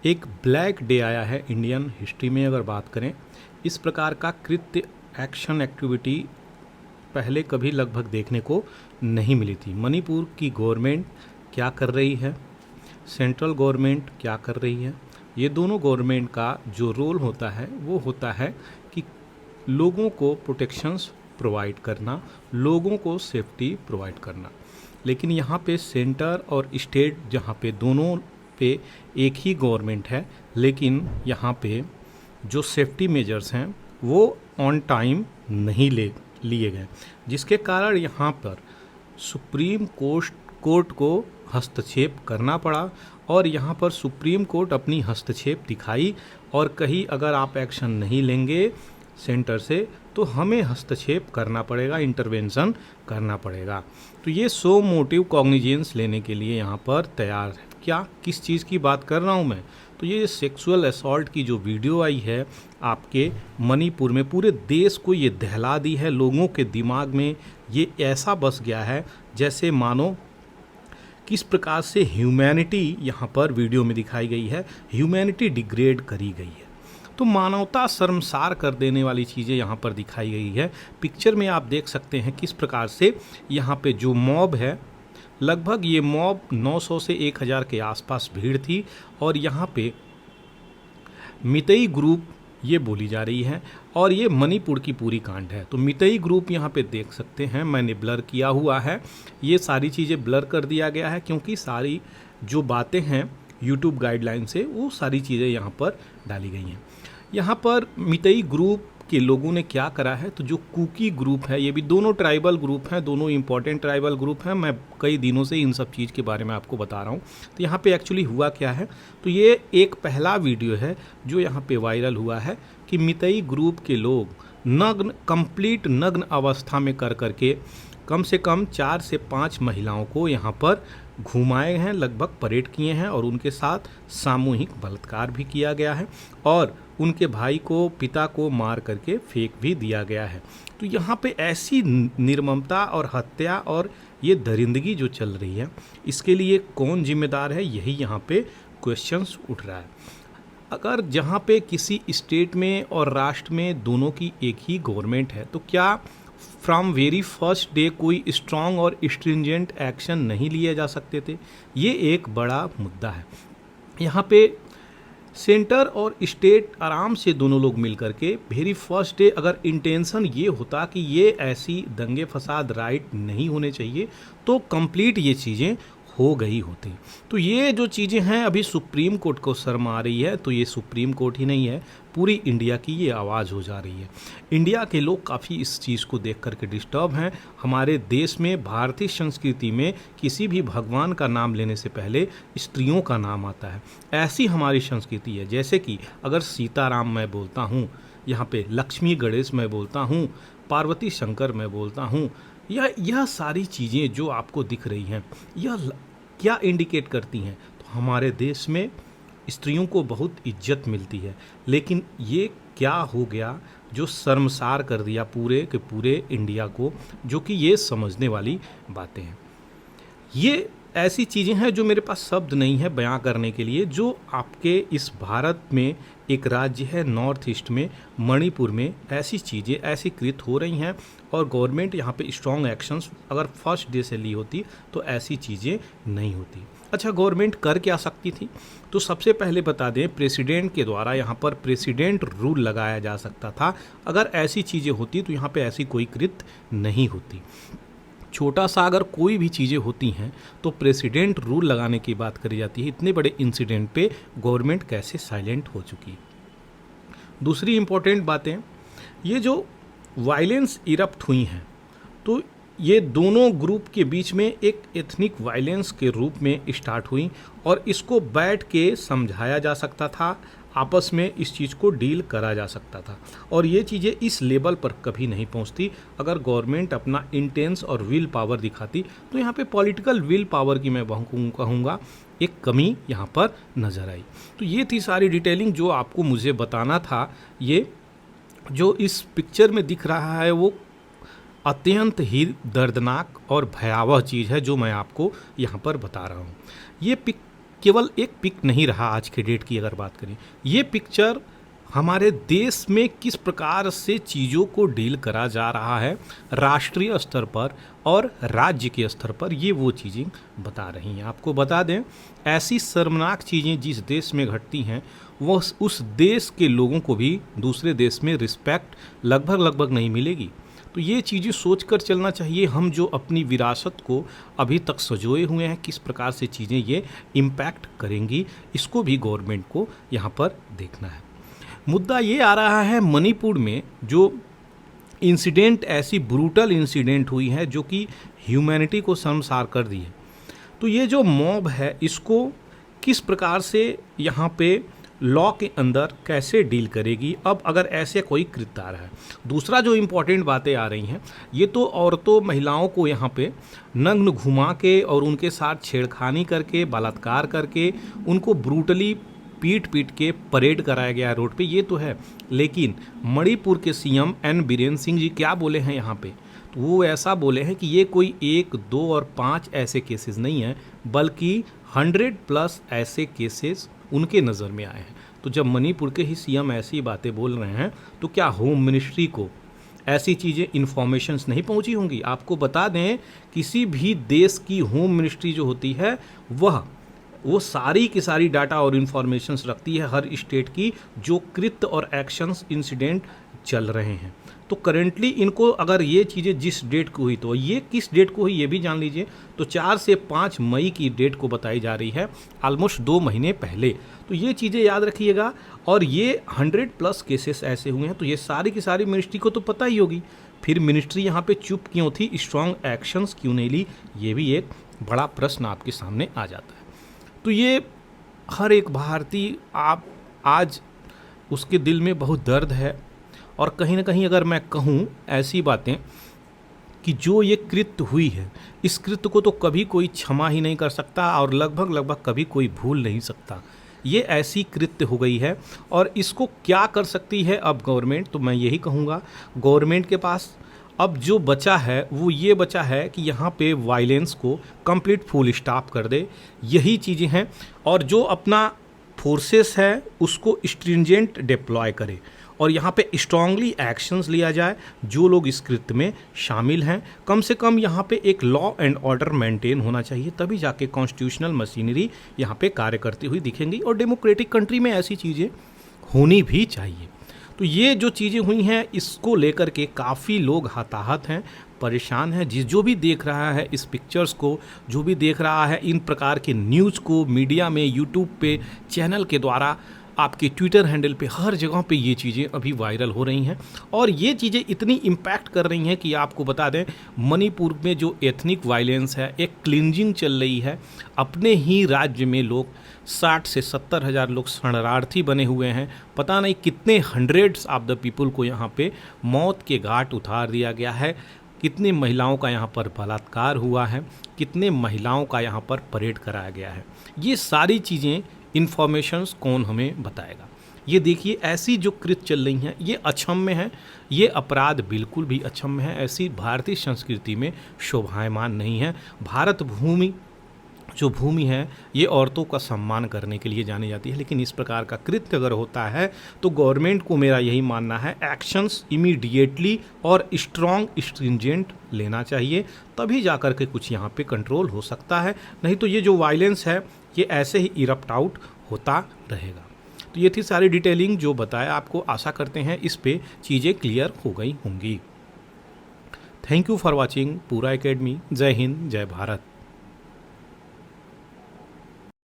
एक black day आया है इंडियन हिस्ट्री में। अगर बात करें, इस प्रकार का कृत्य, एक्शन, एक्टिविटी पहले कभी लगभग देखने को नहीं मिली थी। मणिपुर की गवर्नमेंट क्या कर रही है, सेंट्रल गवर्नमेंट क्या कर रही है, ये दोनों गवर्नमेंट का जो रोल होता है वो होता है कि लोगों को प्रोटेक्शंस प्रोवाइड करना, लोगों को सेफ्टी प्रोवाइड करना। लेकिन यहाँ पे सेंटर और स्टेट, जहाँ पे दोनों पे एक ही गवर्नमेंट है, लेकिन यहाँ पे जो सेफ्टी मेजर्स हैं वो ऑन टाइम नहीं लिए गए, जिसके कारण यहाँ पर सुप्रीम कोर्ट को हस्तक्षेप करना पड़ा। और यहाँ पर सुप्रीम कोर्ट अपनी हस्तक्षेप दिखाई और कही अगर आप एक्शन नहीं लेंगे सेंटर से तो हमें हस्तक्षेप करना पड़ेगा, इंटरवेंशन करना पड़ेगा। तो ये सो मोटिव कॉग्निजेंस लेने के लिए यहाँ पर तैयार है। क्या, किस चीज़ की बात कर रहा हूँ मैं? तो ये सेक्सुअल असॉल्ट की जो वीडियो आई है आपके मणिपुर में, पूरे देश को ये दहला दी है। लोगों के दिमाग में ये ऐसा बस गया है जैसे मानो किस प्रकार से ह्यूमैनिटी यहाँ पर वीडियो में दिखाई गई है, ह्यूमैनिटी डिग्रेड करी गई है। तो मानवता शर्मसार कर देने वाली चीज़ें यहाँ पर दिखाई गई है। पिक्चर में आप देख सकते हैं किस प्रकार से यहाँ पे जो मॉब है, लगभग ये मॉब 900 से 1000 के आसपास भीड़ थी। और यहाँ पे मितई ग्रुप ये बोली जा रही है और ये मणिपुर की पूरी कांड है। तो मितई ग्रुप यहाँ पे देख सकते हैं, मैंने ब्लर किया हुआ है, ये सारी चीज़ें ब्लर कर दिया गया है क्योंकि सारी जो बातें हैं यूट्यूब गाइडलाइन से वो सारी चीज़ें यहाँ पर डाली गई हैं। यहाँ पर मितई ग्रुप के लोगों ने क्या करा है, तो जो कुकी ग्रुप है, ये भी दोनों ट्राइबल ग्रुप हैं, दोनों इंपॉर्टेंट ट्राइबल ग्रुप हैं। मैं कई दिनों से इन सब चीज़ के बारे में आपको बता रहा हूँ। तो यहाँ पे एक्चुअली हुआ क्या है, तो ये एक पहला वीडियो है जो यहाँ पे वायरल हुआ है कि मितई ग्रुप के लोग नग्न, कंप्लीट नग्न अवस्था में कर करके कम से कम 4 से 5 महिलाओं को यहाँ पर घुमाए हैं, लगभग परेड किए हैं और उनके साथ सामूहिक बलात्कार भी किया गया है और उनके भाई को, पिता को मार करके फेंक भी दिया गया है। तो यहाँ पे ऐसी निर्ममता और हत्या और ये दरिंदगी जो चल रही है, इसके लिए कौन जिम्मेदार है, यही यहाँ पे क्वेश्चंस उठ रहा है। अगर जहाँ पे किसी स्टेट में और राष्ट्र में दोनों की एक ही गवर्नमेंट है, तो क्या फ्रॉम वेरी फर्स्ट डे कोई स्ट्रॉन्ग और स्ट्रिंजेंट एक्शन नहीं लिए जा सकते थे? ये एक बड़ा मुद्दा है। यहाँ पे सेंटर और स्टेट आराम से दोनों लोग मिल करके वेरी फर्स्ट डे, अगर इंटेंशन ये होता कि ये ऐसी दंगे फसाद राइट नहीं होने चाहिए, तो कंप्लीट ये चीज़ें हो गई होती। तो ये जो चीज़ें हैं अभी सुप्रीम कोर्ट को शर्म आ रही है, तो ये सुप्रीम कोर्ट ही नहीं है, पूरी इंडिया की ये आवाज़ हो जा रही है। इंडिया के लोग काफ़ी इस चीज़ को देख करके डिस्टर्ब हैं। हमारे देश में, भारतीय संस्कृति में किसी भी भगवान का नाम लेने से पहले स्त्रियों का नाम आता है। ऐसी हमारी संस्कृति है। जैसे कि अगर सीताराम मैं बोलता हूँ, यहाँ पे लक्ष्मी गणेश मैं बोलता हूँ, पार्वती शंकर मैं बोलता हूँ, यह सारी चीज़ें जो आपको दिख रही हैं, यह क्या इंडिकेट करती हैं? तो हमारे देश में स्त्रियों को बहुत इज्जत मिलती है। लेकिन ये क्या हो गया जो शर्मसार कर दिया पूरे के पूरे इंडिया को, जो कि ये समझने वाली बातें हैं। ये ऐसी चीज़ें हैं जो मेरे पास शब्द नहीं है बयां करने के लिए, जो आपके इस भारत में एक राज्य है नॉर्थ ईस्ट में, मणिपुर में ऐसी चीज़ें, ऐसी कृत हो रही हैं और गवर्नमेंट यहाँ पे स्ट्रॉन्ग एक्शंस अगर फर्स्ट डे से ली होती तो ऐसी चीज़ें नहीं होती। अच्छा, गवर्नमेंट कर क्या सकती थी? तो सबसे पहले बता दें, प्रेसिडेंट के द्वारा यहाँ पर प्रेसिडेंट रूल लगाया जा सकता था। अगर ऐसी चीज़ें होती तो यहाँ पे ऐसी कोई कृत नहीं होती। छोटा सा अगर कोई भी चीज़ें होती हैं तो प्रेसिडेंट रूल लगाने की बात करी जाती है। इतने बड़े इंसिडेंट पे गवर्नमेंट कैसे साइलेंट हो चुकी है? दूसरी इम्पोर्टेंट बातें, ये जो वायलेंस इरप्ट हुई हैं, तो ये दोनों ग्रुप के बीच में एक एथनिक वायलेंस के रूप में स्टार्ट हुई और इसको बैठ के समझाया जा सकता था, आपस में इस चीज़ को डील करा जा सकता था। और ये चीज़ें इस लेवल पर कभी नहीं पहुंचती अगर गवर्नमेंट अपना इंटेंस और विल पावर दिखाती। तो यहाँ पे पॉलिटिकल विल पावर की मैं कहूँगा एक कमी यहाँ पर नज़र आई। तो ये थी सारी डिटेलिंग जो आपको मुझे बताना था। ये जो इस पिक्चर में दिख रहा है वो अत्यंत ही दर्दनाक और भयावह चीज़ है जो मैं आपको यहाँ पर बता रहा हूँ। ये केवल एक पिक नहीं रहा आज के डेट की अगर बात करें, ये पिक्चर हमारे देश में किस प्रकार से चीज़ों को डील करा जा रहा है राष्ट्रीय स्तर पर और राज्य के स्तर पर, ये वो चीज़ें बता रही हैं। आपको बता दें, ऐसी शर्मनाक चीज़ें जिस देश में घटती हैं वो उस देश के लोगों को भी दूसरे देश में रिस्पेक्ट लगभग नहीं मिलेगी। तो ये चीज़ें सोच कर चलना चाहिए। हम जो अपनी विरासत को अभी तक सजोए हुए हैं, किस प्रकार से चीज़ें ये इम्पैक्ट करेंगी, इसको भी गवर्नमेंट को यहाँ पर देखना है। मुद्दा ये आ रहा है मणिपुर में जो इंसिडेंट, ऐसी ब्रूटल इंसिडेंट हुई है जो कि ह्यूमैनिटी को शर्मसार कर दी है। तो ये जो मॉब है इसको किस प्रकार से यहाँ पे लॉ के अंदर कैसे डील करेगी अब अगर ऐसे कोई कृत्य आ रहा है। दूसरा जो इम्पोर्टेंट बातें आ रही हैं, ये तो औरतों महिलाओं को यहाँ पे नग्न घुमा के और उनके साथ छेड़खानी करके, बलात्कार करके, उनको ब्रूटली पीट के परेड कराया गया रोड पे, ये तो है। लेकिन मणिपुर के सीएम एन बीरेन सिंह जी क्या बोले हैं यहाँ पे, तो वो ऐसा बोले हैं कि ये कोई 1, 2 और 5 ऐसे केसेस नहीं हैं, बल्कि 100+ ऐसे केसेस उनके नज़र में आए हैं। तो जब मणिपुर के ही सीएम ऐसी बातें बोल रहे हैं तो क्या होम मिनिस्ट्री को ऐसी चीज़ें इन्फॉर्मेशंस नहीं पहुंची होंगी? आपको बता दें, किसी भी देश की होम मिनिस्ट्री जो होती है वो सारी की सारी डाटा और इन्फॉर्मेशंस रखती है हर स्टेट की, जो कृत्य और एक्शंस इंसिडेंट चल रहे हैं। तो करेंटली इनको अगर ये चीज़ें जिस डेट को हुई, तो ये किस डेट को हुई ये भी जान लीजिए। तो 4 से 5 मई की डेट को बताई जा रही है, ऑलमोस्ट 2 महीने पहले। तो ये चीज़ें याद रखिएगा। और ये 100+ केसेस ऐसे हुए हैं, तो ये सारी की सारी मिनिस्ट्री को तो पता ही होगी। फिर मिनिस्ट्री यहाँ पे चुप क्यों थी, स्ट्रॉन्ग एक्शंस क्यों नहीं ली, ये भी एक बड़ा प्रश्न आपके सामने आ जाता है। तो ये हर एक भारतीय आज उसके दिल में बहुत दर्द है। और कहीं ना कहीं अगर मैं कहूँ ऐसी बातें कि ये कृत्य हुई है, इस कृत्य को तो कभी कोई क्षमा ही नहीं कर सकता और लगभग कभी कोई भूल नहीं सकता। ये ऐसी कृत्य हो गई है। और इसको क्या कर सकती है अब गवर्नमेंट, तो मैं यही कहूँगा गवर्नमेंट के पास अब जो बचा है वो ये बचा है कि यहाँ पे वायलेंस को कंप्लीट फुल स्टॉप कर दे, यही चीज़ें हैं। और जो अपना फोर्सेस है उसको स्ट्रिंजेंट डिप्लॉय करे और यहाँ पे स्ट्रांगली एक्शंस लिया जाए जो लोग इस कृत्य में शामिल हैं। कम से कम यहाँ पे एक लॉ एंड ऑर्डर मेंटेन होना चाहिए, तभी जाके कॉन्स्टिट्यूशनल मशीनरी यहाँ पे कार्य करती हुई दिखेंगी। और डेमोक्रेटिक कंट्री में ऐसी चीज़ें होनी भी चाहिए। तो ये जो चीज़ें हुई हैं इसको लेकर के काफ़ी लोग हताहत हैं, परेशान हैं। जो भी देख रहा है इस पिक्चर्स को, जो भी देख रहा है इन प्रकार के न्यूज़ को मीडिया में, यूट्यूब पे, चैनल के द्वारा, आपके ट्विटर हैंडल पे, हर जगह पे ये चीज़ें अभी वायरल हो रही हैं। और ये चीज़ें इतनी इम्पैक्ट कर रही हैं कि आपको बता दें, मणिपुर में जो एथनिक वायलेंस है, एक क्लिनजिंग चल रही है। अपने ही राज्य में लोग 60 से 70 हज़ार लोग शरणार्थी बने हुए हैं। पता नहीं कितने हंड्रेड्स ऑफ द पीपल को यहाँ पे मौत के घाट उतार दिया गया है। कितने महिलाओं का यहाँ पर बलात्कार हुआ है, कितने महिलाओं का यहाँ पर परेड कराया गया है। ये सारी चीज़ें इन्फॉर्मेशंस कौन हमें बताएगा? ये देखिए, ऐसी जो कृत्य चल रही हैं ये अक्षम्य है, ये अपराध बिल्कुल भी अक्षम्य है। ऐसी भारतीय संस्कृति में शोभायमान नहीं है। भारत भूमि जो भूमि है ये औरतों का सम्मान करने के लिए जानी जाती है। लेकिन इस प्रकार का कृत्य अगर होता है तो गवर्नमेंट को, मेरा यही मानना है, एक्शंस इमीडिएटली और स्ट्रॉन्ग स्ट्रिंजेंट लेना चाहिए, तभी जा कर के कुछ यहाँ पे कंट्रोल हो सकता है। नहीं तो ये जो वायलेंस है ये ऐसे ही इरप्ट आउट होता रहेगा। तो ये थी सारी डिटेलिंग जो बताया आपको। आशा करते हैं इस पे चीज़ें क्लियर हो गई होंगी। थैंक यू फॉर वॉचिंग पूरा एकेडमी। जय हिंद, जय भारत।